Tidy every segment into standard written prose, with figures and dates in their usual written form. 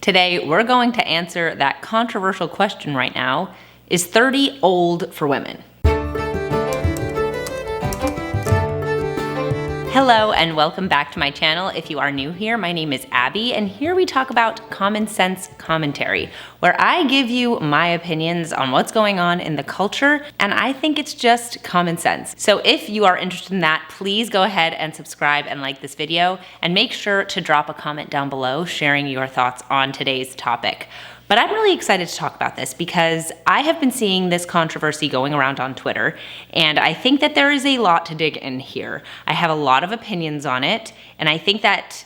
Today, we're going to answer that controversial question right now: is 30 old for women? Hello and welcome back to my channel. If you are new here, my name is Abby, and here we talk about common sense commentary, where I give you my opinions on what's going on in the culture, and I think it's just common sense. So if you are interested in that, please go ahead and subscribe and like this video, and make sure to drop a comment down below sharing your thoughts on today's topic. But I'm really excited to talk about this because I have been seeing this controversy going around on Twitter, and I think that there is a lot to dig in here. I have a lot of opinions on it, and I think that,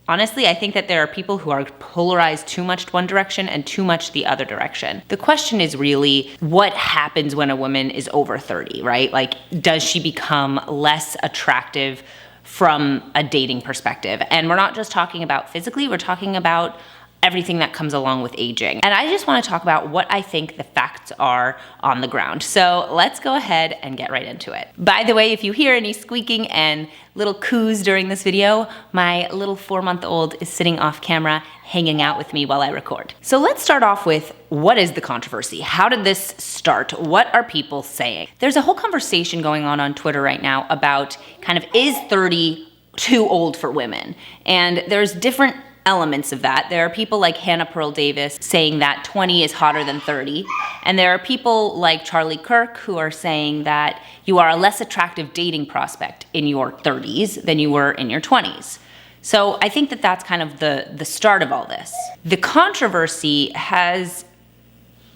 honestly, I think that there are people who are polarized too much to one direction and too much the other direction. The question is really, what happens when a woman is over 30, right? Like, does she become less attractive from a dating perspective? And we're not just talking about physically, we're talking about everything that comes along with aging. And I just want to talk about what I think the facts are on the ground. So let's go ahead and get right into it. By the way, if you hear any squeaking and little coos during this video, my little 4-month-old is sitting off camera hanging out with me while I record. So let's start off with, what is the controversy? How did this start? What are people saying? There's a whole conversation going on Twitter right now about kind of, is 30 too old for women? And there's different elements of that. There are people like Hannah Pearl Davis saying that 20 is hotter than 30. And there are people like Charlie Kirk who are saying that you are a less attractive dating prospect in your 30s than you were in your 20s. So I think that that's kind of the start of all this. The controversy has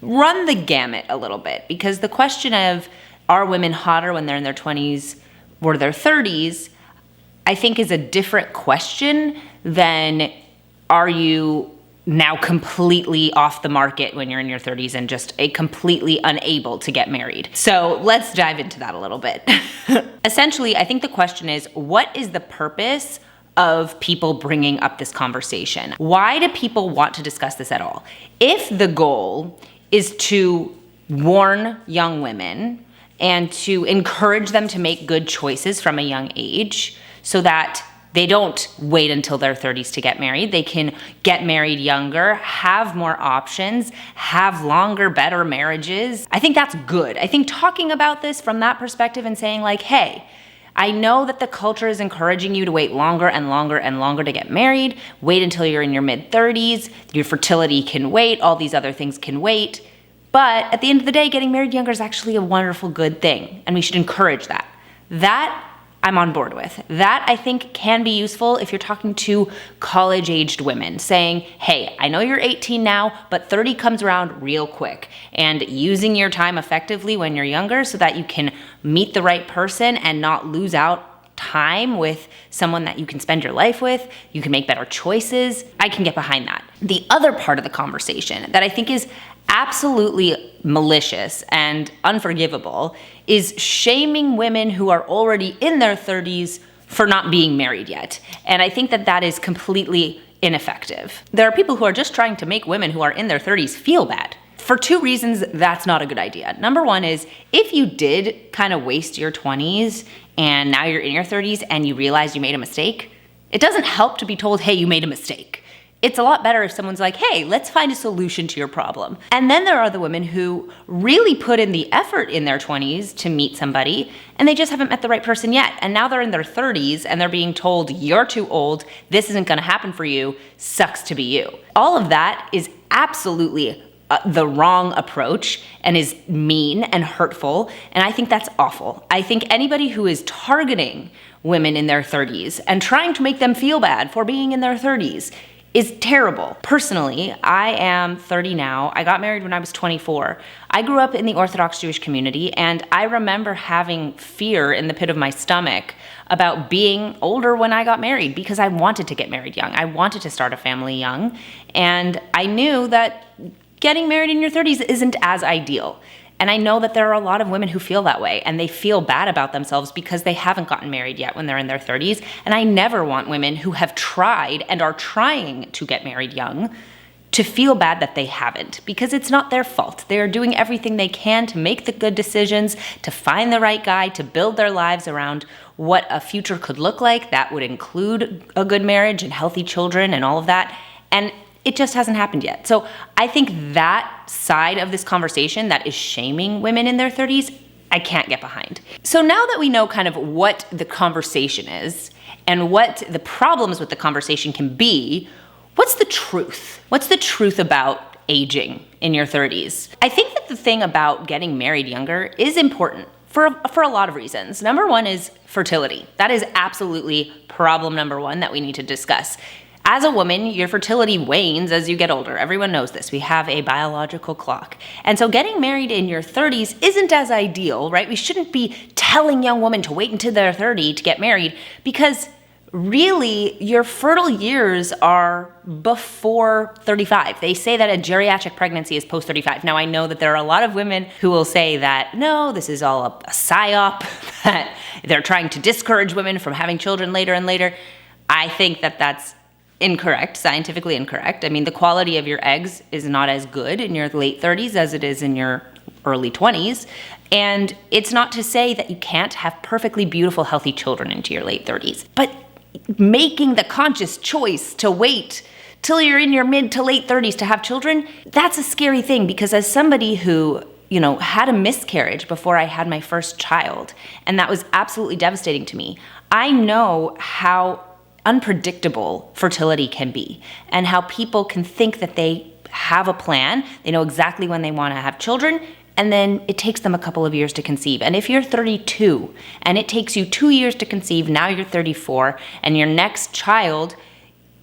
run the gamut a little bit, because the question of, are women hotter when they're in their 20s or their 30s, I think is a different question than, are you now completely off the market when you're in your 30s and just completely unable to get married? So let's dive into that a little bit. Essentially, I think the question is, what is the purpose of people bringing up this conversation? Why do people want to discuss this at all? If the goal is to warn young women and to encourage them to make good choices from a young age so that they don't wait until their 30s to get married, they can get married younger, have more options, have longer, better marriages, I think that's good. I think talking about this from that perspective and saying like, hey, I know that the culture is encouraging you to wait longer and longer and longer to get married, wait until you're in your mid-30s, your fertility can wait, all these other things can wait, but at the end of the day, getting married younger is actually a wonderful, good thing, and we should encourage that. That I'm on board with. That I think can be useful if you're talking to college-aged women, saying, hey, I know you're 18 now, but 30 comes around real quick, and using your time effectively when you're younger so that you can meet the right person and not lose out time with someone that you can spend your life with, you can make better choices. I can get behind that. The other part of the conversation that I think is absolutely malicious and unforgivable is shaming women who are already in their 30s for not being married yet. And I think that that is completely ineffective. There are people who are just trying to make women who are in their 30s feel bad. For two reasons, that's not a good idea. Number one is, if you did kind of waste your 20s and now you're in your 30s and you realize you made a mistake, it doesn't help to be told, hey, you made a mistake. It's a lot better if someone's like, hey, let's find a solution to your problem. And then there are the women who really put in the effort in their 20s to meet somebody, and they just haven't met the right person yet. And now they're in their 30s and they're being told, you're too old, this isn't gonna happen for you, sucks to be you. All of that is absolutely the wrong approach and is mean and hurtful, and I think that's awful. I think anybody who is targeting women in their 30s and trying to make them feel bad for being in their 30s is terrible. Personally, I am 30 now. I got married when I was 24. I grew up in the Orthodox Jewish community, and I remember having fear in the pit of my stomach about being older when I got married, because I wanted to get married young. I wanted to start a family young, and I knew that getting married in your 30s isn't as ideal. And I know that there are a lot of women who feel that way, and they feel bad about themselves because they haven't gotten married yet when they're in their 30s. And I never want women who have tried and are trying to get married young to feel bad that they haven't, because it's not their fault. They are doing everything they can to make the good decisions, to find the right guy, to build their lives around what a future could look like. That would include a good marriage and healthy children and all of that. And It just hasn't happened yet. So I think that side of this conversation that is shaming women in their 30s, I can't get behind. So now that we know kind of what the conversation is and what the problems with the conversation can be, what's the truth? What's the truth about aging in your 30s? I think that the thing about getting married younger is important for a lot of reasons. Number one is fertility. That is absolutely problem number one that we need to discuss. As a woman, your fertility wanes as you get older. Everyone knows this. We have a biological clock. And so getting married in your 30s isn't as ideal, right? We shouldn't be telling young women to wait until they're 30 to get married, because really your fertile years are before 35. They say that a geriatric pregnancy is post 35. Now, I know that there are a lot of women who will say that, no, this is all a psyop, that they're trying to discourage women from having children later and later. I think that that's incorrect, scientifically incorrect. I mean, the quality of your eggs is not as good in your late 30s as it is in your early 20s. And it's not to say that you can't have perfectly beautiful, healthy children into your late 30s. But making the conscious choice to wait till you're in your mid to late 30s to have children, that's a scary thing, because as somebody who had a miscarriage before I had my first child, and that was absolutely devastating to me, I know how unpredictable fertility can be, and how people can think that they have a plan, they know exactly when they want to have children, and then it takes them a couple of years to conceive. And if you're 32 and it takes you 2 years to conceive, now you're 34, and your next child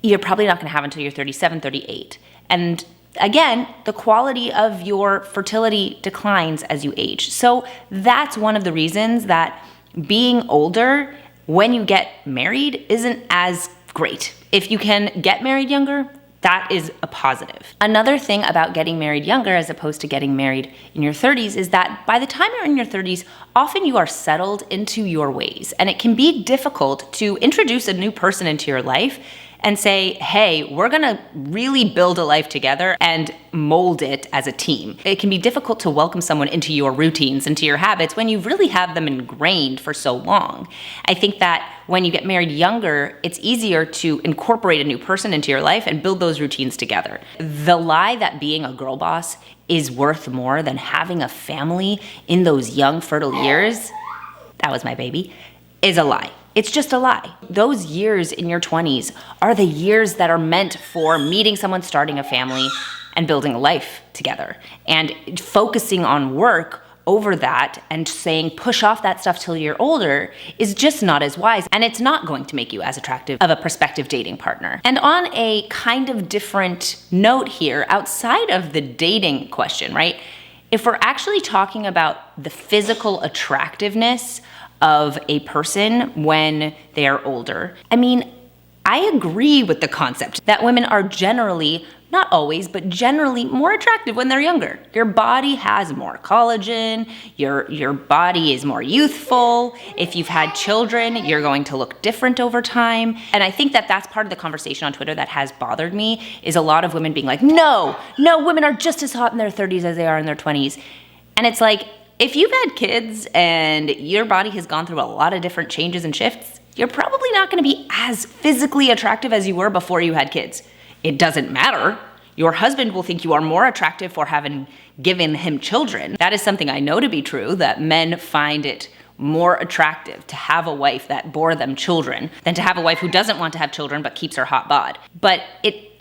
you're probably not going to have until you're 37, 38. And again, the quality of your fertility declines as you age. So that's one of the reasons that being older when you get married isn't as great. If you can get married younger, that is a positive. Another thing about getting married younger as opposed to getting married in your 30s is that by the time you're in your 30s, often you are settled into your ways. And it can be difficult to introduce a new person into your life and say, hey, we're gonna really build a life together and mold it as a team. It can be difficult to welcome someone into your routines, into your habits, when you really have them ingrained for so long. I think that when you get married younger, it's easier to incorporate a new person into your life and build those routines together. The lie that being a girl boss is worth more than having a family in those young, fertile years, that was my baby, is a lie. It's just a lie. Those years in your 20s are the years that are meant for meeting someone, starting a family, and building a life together. And focusing on work over that and saying push off that stuff till you're older is just not as wise, and it's not going to make you as attractive of a prospective dating partner. And on a kind of different note here, outside of the dating question, right? If we're actually talking about the physical attractiveness of a person when they are older, I mean, I agree with the concept that women are generally, not always, but generally more attractive when they're younger. Your body has more collagen, your body is more youthful. If you've had children, you're going to look different over time. And I think that that's part of the conversation on Twitter that has bothered me, is a lot of women being like, no, women are just as hot in their 30s as they are in their 20s. And it's like, if you've had kids and your body has gone through a lot of different changes and shifts, you're probably not going to be as physically attractive as you were before you had kids. It doesn't matter. Your husband will think you are more attractive for having given him children. That is something I know to be true, that men find it more attractive to have a wife that bore them children than to have a wife who doesn't want to have children but keeps her hot bod. But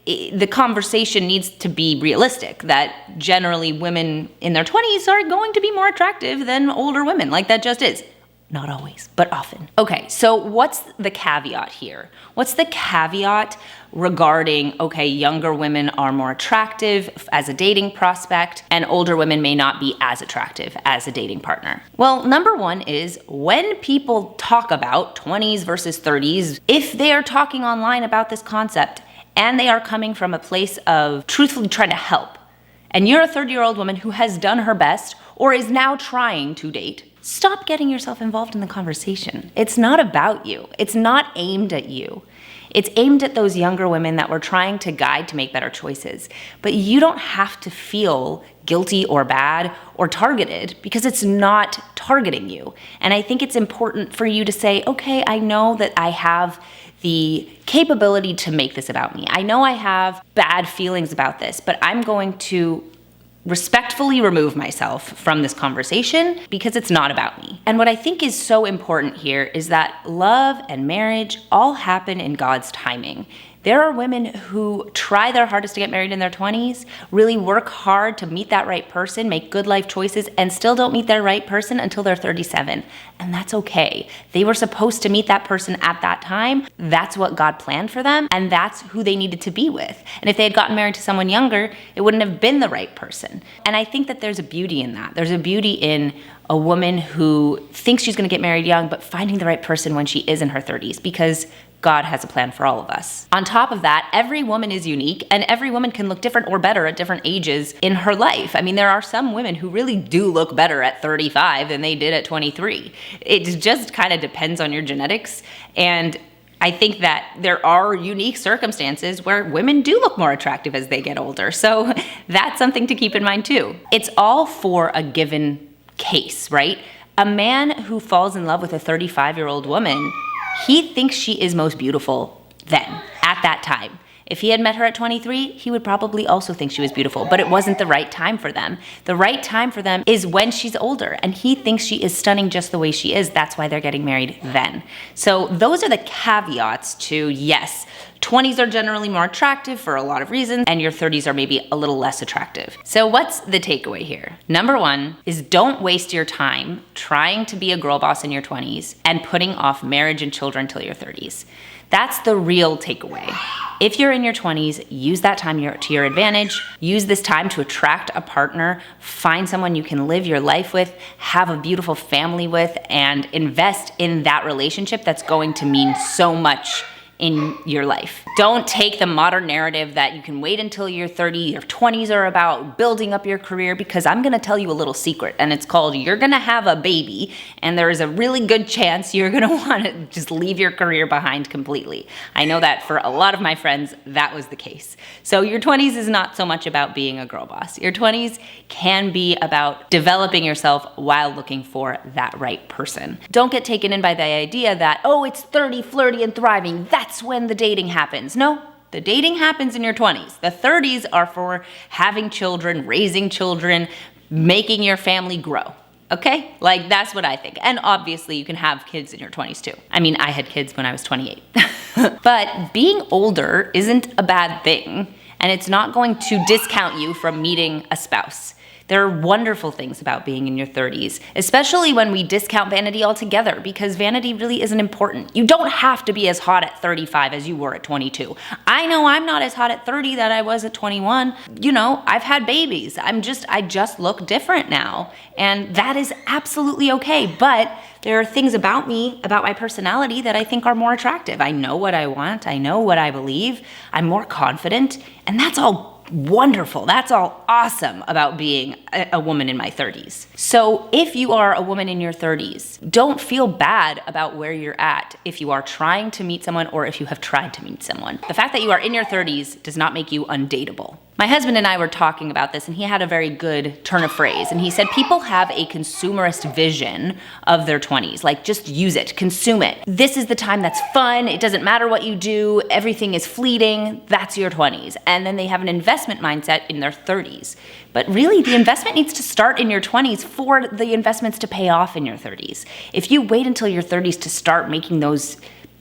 the conversation needs to be realistic, that generally women in their 20s are going to be more attractive than older women. Like, that just is. Not always, but often. Okay, so what's the caveat here? What's the caveat regarding, okay, younger women are more attractive as a dating prospect and older women may not be as attractive as a dating partner? Well, number one is, when people talk about 20s versus 30s, if they are talking online about this concept and they are coming from a place of truthfully trying to help, and you're a 30-year-old woman who has done her best or is now trying to date, stop getting yourself involved in the conversation. It's not about you. It's not aimed at you. It's aimed at those younger women that we're trying to guide to make better choices. But you don't have to feel guilty or bad or targeted, because it's not targeting you. And I think it's important for you to say, okay, I know that I have the capability to make this about me. I know I have bad feelings about this, but I'm going to respectfully remove myself from this conversation because it's not about me. And what I think is so important here is that love and marriage all happen in God's timing. There are women who try their hardest to get married in their 20s, really work hard to meet that right person, make good life choices, and still don't meet their right person until they're 37. And that's okay. They were supposed to meet that person at that time. That's what God planned for them, and that's who they needed to be with. And if they had gotten married to someone younger, it wouldn't have been the right person. And I think that there's a beauty in that. There's a beauty in a woman who thinks she's gonna get married young, but finding the right person when she is in her 30s, because God has a plan for all of us. On top of that, every woman is unique and every woman can look different or better at different ages in her life. I mean, there are some women who really do look better at 35 than they did at 23. It just kind of depends on your genetics. And I think that there are unique circumstances where women do look more attractive as they get older. So that's something to keep in mind too. It's all for a given case, right? A man who falls in love with a 35-year-old woman, he thinks she is most beautiful then, at that time. If he had met her at 23, he would probably also think she was beautiful, but it wasn't the right time for them. The right time for them is when she's older, and he thinks she is stunning just the way she is. That's why they're getting married then. So those are the caveats to, yes, 20s are generally more attractive for a lot of reasons, and your 30s are maybe a little less attractive. So what's the takeaway here? Number one is don't waste your time trying to be a girl boss in your 20s and putting off marriage and children till your 30s. That's the real takeaway. If you're in your 20s, use that time to your advantage. Use this time to attract a partner, find someone you can live your life with, have a beautiful family with, and invest in that relationship that's going to mean so much in your life. Don't take the modern narrative that you can wait until you're 30, your 20s are about building up your career, because I'm gonna tell you a little secret, and it's called you're gonna have a baby, and there is a really good chance you're gonna wanna just leave your career behind completely. I know that for a lot of my friends, that was the case. So your 20s is not so much about being a girl boss. Your 20s can be about developing yourself while looking for that right person. Don't get taken in by the idea that, oh, it's 30, flirty, and thriving. That's when the dating happens. No, the dating happens in your 20s. The 30s are for having children, raising children, making your family grow. Okay? Like, that's what I think. And obviously you can have kids in your 20s too. I mean, I had kids when I was 28. But being older isn't a bad thing, and it's not going to discount you from meeting a spouse. There are wonderful things about being in your 30s, especially when we discount vanity altogether, because vanity really isn't important. You don't have to be as hot at 35 as you were at 22. I know I'm not as hot at 30 that I was at 21. You know, I've had babies. I just look different now, and that is absolutely okay. But there are things about me, about my personality, that I think are more attractive. I know what I want. I know what I believe. I'm more confident, and that's all wonderful. That's all awesome about being a woman in my 30s. So if you are a woman in your 30s, don't feel bad about where you're at if you are trying to meet someone or if you have tried to meet someone. The fact that you are in your 30s does not make you undateable. My husband and I were talking about this, and he had a very good turn of phrase. And he said people have a consumerist vision of their 20s. Like, just use it, consume it. This is the time that's fun. It doesn't matter what you do. Everything is fleeting. That's your 20s. And then they have an investment mindset in their 30s. But really, the investment needs to start in your 20s for the investments to pay off in your 30s. If you wait until your 30s to start making those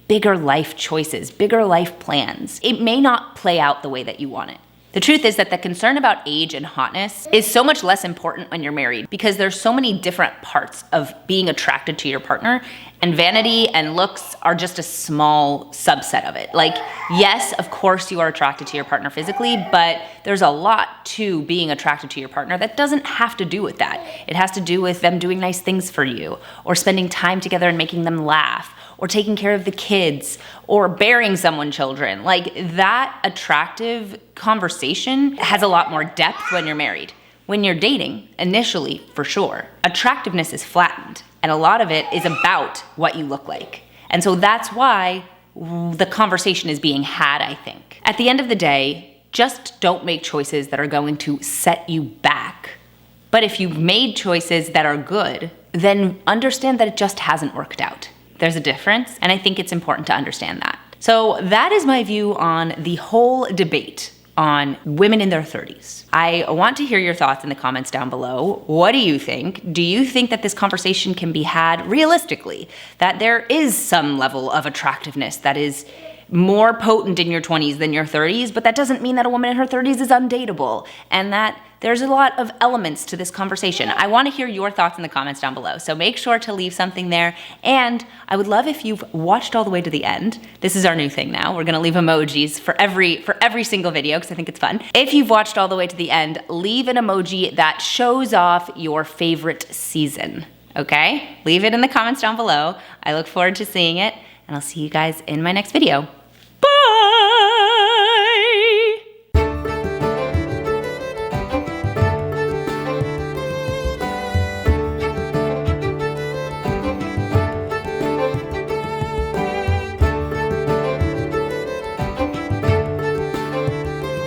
bigger life choices, bigger life plans, it may not play out the way that you want it. The truth is that the concern about age and hotness is so much less important when you're married, because there's so many different parts of being attracted to your partner, and vanity and looks are just a small subset of it. Like, yes, of course you are attracted to your partner physically, but there's a lot to being attracted to your partner that doesn't have to do with that. It has to do with them doing nice things for you, or spending time together and making them laugh, or taking care of the kids, or bearing someone children. Like, that attractive conversation has a lot more depth when you're married. When you're dating, initially, for sure, attractiveness is flattened, and a lot of it is about what you look like. And so that's why the conversation is being had, I think. At the end of the day, just don't make choices that are going to set you back. But if you've made choices that are good, then understand that it just hasn't worked out. There's a difference, and I think it's important to understand that. So that is my view on the whole debate on women in their 30s. I want to hear your thoughts in the comments down below. What do you think? Do you think that this conversation can be had realistically? That there is some level of attractiveness that is more potent in your 20s than your 30s, but that doesn't mean that a woman in her 30s is undateable, and that there's a lot of elements to this conversation. I want to hear your thoughts in the comments down below, so make sure to leave something there. And I would love if you've watched all the way to the end. This is our new thing now. We're gonna leave emojis for every single video because I think it's fun. If you've watched all the way to the end, leave an emoji that shows off your favorite season, okay? Leave it in the comments down below. I look forward to seeing it, and I'll see you guys in my next video. Bye!